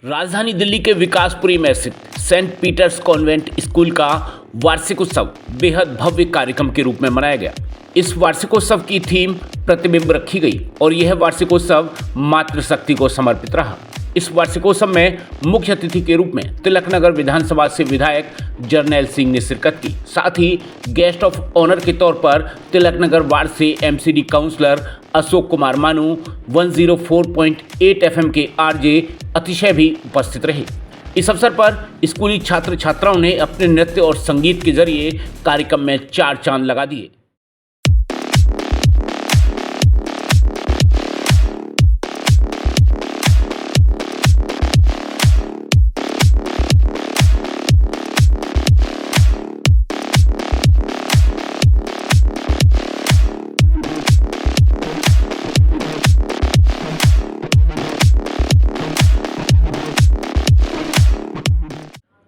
राजधानी दिल्ली के विकासपुरी में स्थित सेंट पीटर्स कॉन्वेंट स्कूल का वार्षिक उत्सव बेहद भव्य कार्यक्रम के रूप में मनाया गया। इस वार्षिकोत्सव की थीम प्रतिबिंब रखी गई और यह वार्षिकोत्सव मातृशक्ति को समर्पित रहा। इस वार्षिकोत्सव में मुख्य अतिथि के रूप में तिलकनगर विधानसभा से विधायक जर्नैल सिंह ने शिरकत की। साथ ही गेस्ट ऑफ ऑनर के तौर पर तिलकनगर वार्ड से एमसीडी काउंसलर अशोक कुमार मानू, 104.8 FM के आरजे अतिशय भी उपस्थित रहे। इस अवसर पर स्कूली छात्र छात्राओं ने अपने नृत्य और संगीत के जरिए कार्यक्रम में चार चांद लगा दिए।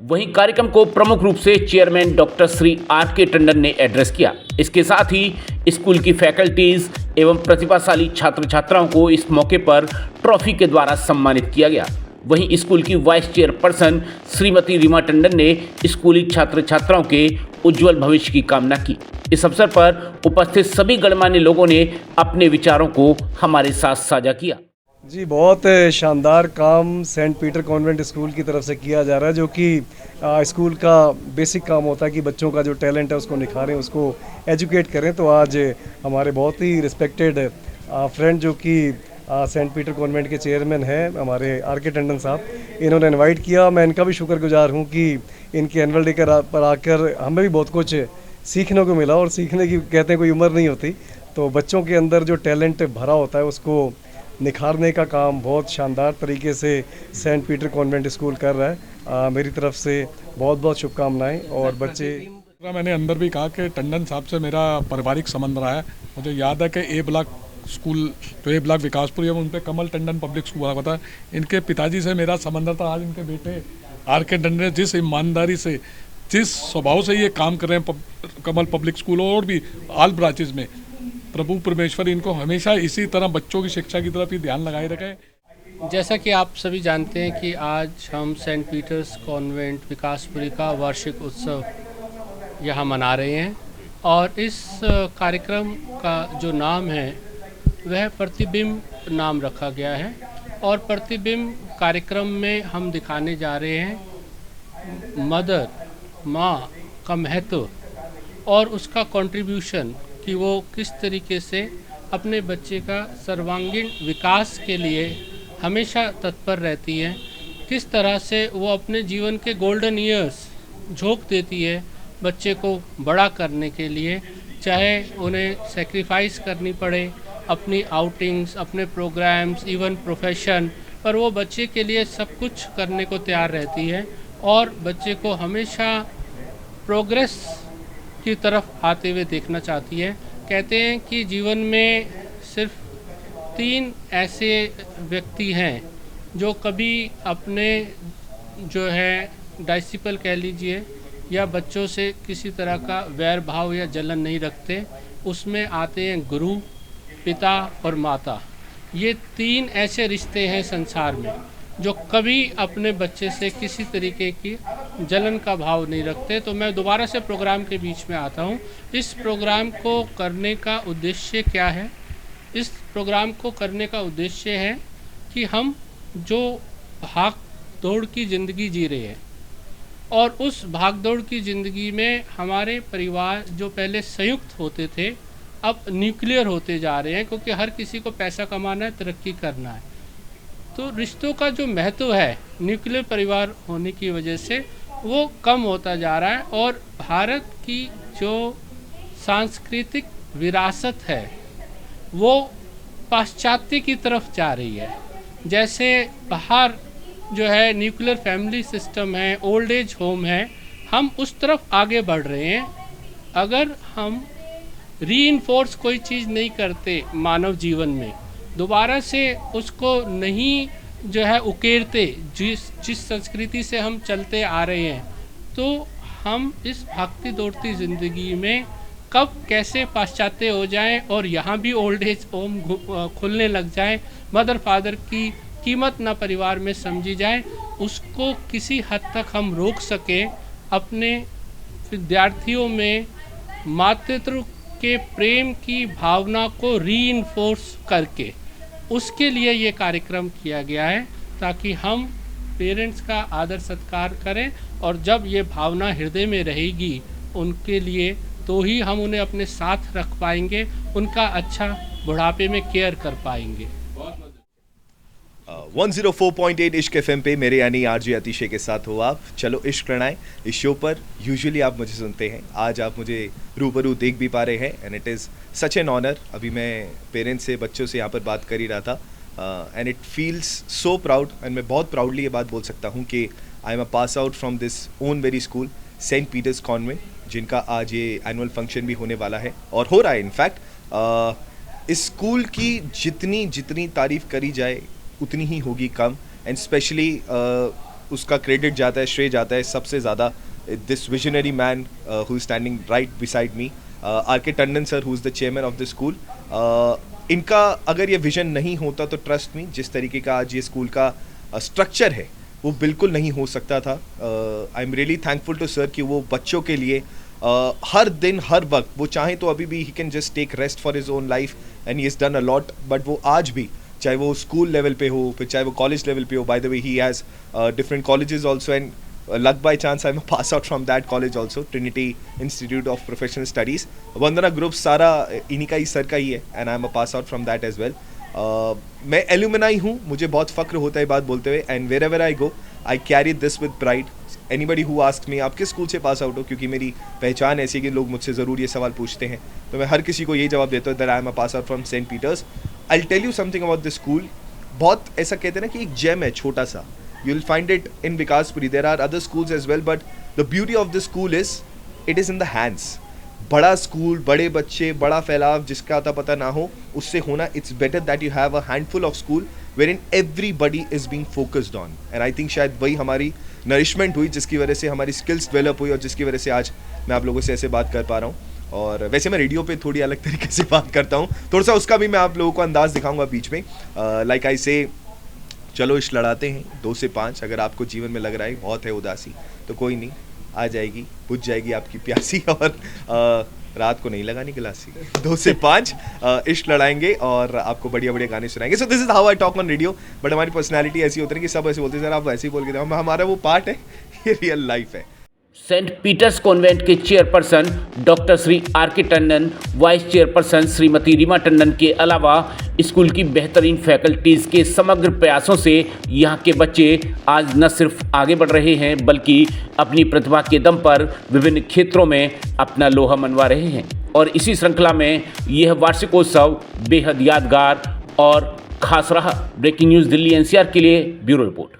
वहीं कार्यक्रम को प्रमुख रूप से chairman doctor Shri R K. Tandon ने एड्रेस किया। इसके साथ ही स्कूल की फैकल्टीज एवं प्रतिभाशाली छात्र छात्राओं को इस मौके पर ट्रॉफी के द्वारा सम्मानित किया गया। वहीं स्कूल की वाइस चेयरपर्सन श्रीमती रीमा टंडन ने स्कूली छात्र छात्राओं के उज्जवल भविष्य की कामना की। इस अवसर पर उपस्थित सभी गणमान्य लोगों ने अपने विचारों को हमारे साथ साझा किया। जी, बहुत शानदार काम सेंट पीटर कॉन्वेंट स्कूल की तरफ से किया जा रहा है, जो कि स्कूल का बेसिक काम होता है कि बच्चों का जो टैलेंट है उसको निखारें, उसको एजुकेट करें। तो आज हमारे बहुत ही रिस्पेक्टेड फ्रेंड जो कि सेंट पीटर कॉन्वेंट के चेयरमैन हैं हमारे आर.के. टंडन साहब, इन्होंने इनवाइट किया। मैं इनका भी शुक्रगुजार हूँ कि इनके एनुअल डे पर आकर हमें भी बहुत कुछ सीखने को मिला। और सीखने की कहते हैं कोई उम्र नहीं होती, तो बच्चों के अंदर जो टैलेंट भरा होता है उसको निखारने का काम बहुत शानदार तरीके से सेंट पीटर कॉन्वेंट स्कूल कर रहा है। मेरी तरफ से बहुत बहुत शुभकामनाएं। और बच्चे, मैंने अंदर भी कहा कि टंडन साहब से मेरा पारिवारिक संबंध रहा है। मुझे याद है कि ए ब्लॉक स्कूल, जो ए ब्लॉक विकासपुरी है, उन पर कमल टंडन पब्लिक स्कूल हुआ था। इनके पिताजी से मेरा संबंध था। आज इनके बेटे आर.के. टंडन ने जिस ईमानदारी से, जिस स्वभाव से ये काम कर रहे हैं कमल पब्लिक स्कूल और भी ऑल ब्रांचेज में, प्रभु परमेश्वर इनको हमेशा इसी तरह बच्चों की शिक्षा की तरफ ही ध्यान लगाए रखें। जैसा कि आप सभी जानते हैं कि आज हम सेंट पीटर्स कॉन्वेंट विकासपुरी का वार्षिक उत्सव यहाँ मना रहे हैं और इस कार्यक्रम का जो नाम है वह प्रतिबिंब नाम रखा गया है। और प्रतिबिंब कार्यक्रम में हम दिखाने जा रहे हैं मदर, माँ का महत्व और उसका कंट्रीब्यूशन कि वो किस तरीके से अपने बच्चे का सर्वांगीण विकास के लिए हमेशा तत्पर रहती है, किस तरह से वो अपने जीवन के गोल्डन ईयर्स झोंक देती है बच्चे को बड़ा करने के लिए, चाहे उन्हें सेक्रीफाइस करनी पड़े अपनी आउटिंग्स, अपने प्रोग्राम्स, इवन प्रोफेशन, पर वो बच्चे के लिए सब कुछ करने को तैयार रहती है और बच्चे को हमेशा प्रोग्रेस की तरफ आते हुए देखना चाहती है। कहते हैं कि जीवन में सिर्फ 3 ऐसे व्यक्ति हैं जो कभी अपने जो है डिसिपल कह लीजिए या बच्चों से किसी तरह का वैर भाव या जलन नहीं रखते। उसमें आते हैं गुरु, पिता और माता। ये 3 ऐसे रिश्ते हैं संसार में जो कभी अपने बच्चे से किसी तरीके की जलन का भाव नहीं रखते। तो मैं दोबारा से प्रोग्राम के बीच में आता हूँ। इस प्रोग्राम को करने का उद्देश्य क्या है? इस प्रोग्राम को करने का उद्देश्य है कि हम जो भाग दौड़ की ज़िंदगी जी रहे हैं और उस भाग दौड़ की ज़िंदगी में हमारे परिवार जो पहले संयुक्त होते थे अब न्यूक्लियर होते जा रहे हैं, क्योंकि हर किसी को पैसा कमाना है, तरक्की करना है। तो रिश्तों का जो महत्व है न्यूक्लियर परिवार होने की वजह से वो कम होता जा रहा है और भारत की जो सांस्कृतिक विरासत है वो पाश्चात्य की तरफ जा रही है। जैसे बाहर जो है न्यूक्लियर फैमिली सिस्टम है, ओल्ड एज होम है, हम उस तरफ आगे बढ़ रहे हैं। अगर हम रीइंफोर्स कोई चीज़ नहीं करते मानव जीवन में, दोबारा से उसको नहीं जो है उकेरते, जिस संस्कृति से हम चलते आ रहे हैं, तो हम इस भागती दौड़ती ज़िंदगी में कब कैसे पाश्चात्य हो जाएं और यहाँ भी ओल्ड एज होम खुलने लग जाए, मदर फादर की कीमत ना परिवार में समझी जाए, उसको किसी हद तक हम रोक सकें, अपने विद्यार्थियों में मातृत्व के प्रेम की भावना को रीइंफोर्स करके, उसके लिए ये कार्यक्रम किया गया है, ताकि हम पेरेंट्स का आदर सत्कार करें और जब ये भावना हृदय में रहेगी उनके लिए, तो ही हम उन्हें अपने साथ रख पाएंगे, उनका अच्छा बुढ़ापे में केयर कर पाएंगे। 104.8 इश्क एफएम पे मेरे यानी आरजे अतिशय के साथ हो आप। चलो इश्क लड़ाएं। इस शो पर यूजुअली आप मुझे सुनते हैं, आज आप मुझे रूबरू देख भी पा रहे हैं and it is such an honour. अभी मैं पेरेंट्स से, बच्चों से यहाँ पर बात कर ही रहा था and it feels so proud and मैं बहुत प्राउडली ये बात बोल सकता हूँ कि I am a pass out from this own very school Saint Peter's Convent, जिनका आज ये एनुअल फंक्शन भी होने वाला है और हो रहा है। इनफैक्ट इस स्कूल की जितनी तारीफ़ करी जाए उतनी ही होगी कम एंड स्पेशली उसका क्रेडिट जाता है, श्रेय जाता है सबसे ज़्यादा this visionary man who is standing right beside me, R K. Tandon sir, who is the chairman of the school. इनका अगर ये विजन नहीं होता तो ट्रस्ट मी, जिस तरीके का आज ये स्कूल का स्ट्रक्चर है वो बिल्कुल नहीं हो सकता था। I am really thankful to sir कि वो बच्चों के लिए हर दिन हर वक्त, वो चाहे तो अभी भी he can just take rest for his own life and he has done a lot, but वो आज भी, चाहे वो स्कूल लेवल पे हो, फिर चाहे वो कॉलेज लेवल पे हो, by the way he has different colleges also and luck by chance I'm a pass out from that college also, Trinity Institute of Professional Studies, Vandana group सारा इन्हीं का ही सर का ही है and I'm a pass out from that as well। मैं alumni हूँ, मुझे बहुत फ़ख्र होता है बात बोलते हुए and wherever I go I carry this with pride। anybody who asks me आप किस स्कूल से पास आउट हो, क्योंकि मेरी पहचान ऐसी है कि लोग मुझसे ज़रूर ये सवाल पूछते हैं, तो मैं हर किसी को ये जवाब देता हूँ that I am a pass out from St. Peters। I'll tell you something about this school। बहुत ऐसा कहते हैं ना कि एक जेम है छोटा सा, you'll find it in Vikaspuri। there are other schools as well, but the beauty of this school is it is in the hands। बड़ा स्कूल, बड़े बच्चे, बड़ा फैलाव, जिसका अता पता ना हो उससे होना, it's better that you have a handful of school wherein everybody is being focused on and I think शायद वही हमारी नरिशमेंट हुई, जिसकी वजह से हमारी स्किल्स डेवलप हुई और जिसकी वजह से आज मैं आप लोगों से ऐसे बात कर पा रहा हूँ। और वैसे मैं रेडियो पे थोड़ी अलग तरीके से बात करता हूँ, थोड़ा सा उसका भी मैं आप लोगों को अंदाज़ दिखाऊंगा बीच में। लाइक आई से, चलो इश्क लड़ाते हैं 2 से 5। अगर आपको जीवन में लग रहा है बहुत है उदासी, तो कोई नहीं, आ जाएगी, बुझ जाएगी आपकी प्यासी और रात को नहीं लगानी गिलासी। 2 से 5 इश्क लड़ाएंगे और आपको बढ़िया बढ़िया गाने सुनाएंगे। So this is how I talk on radio. But हमारी पर्सनैलिटी ऐसी होती है कि सब ऐसे बोलते हैं सर आप वैसे ही बोल के दो, हमारा वो पार्ट है, ये रियल लाइफ है। सेंट पीटर्स कॉन्वेंट के chairperson doctor Shri R K. Tandon, vice chairperson Shrimati Reema Tandon के अलावा स्कूल की बेहतरीन फैकल्टीज़ के समग्र प्रयासों से यहाँ के बच्चे आज न सिर्फ आगे बढ़ रहे हैं, बल्कि अपनी प्रतिभा के दम पर विभिन्न क्षेत्रों में अपना लोहा मनवा रहे हैं। और इसी श्रृंखला में यह वार्षिकोत्सव बेहद यादगार और खास रहा। ब्रेकिंग न्यूज़ दिल्ली NCR के लिए ब्यूरो रिपोर्ट।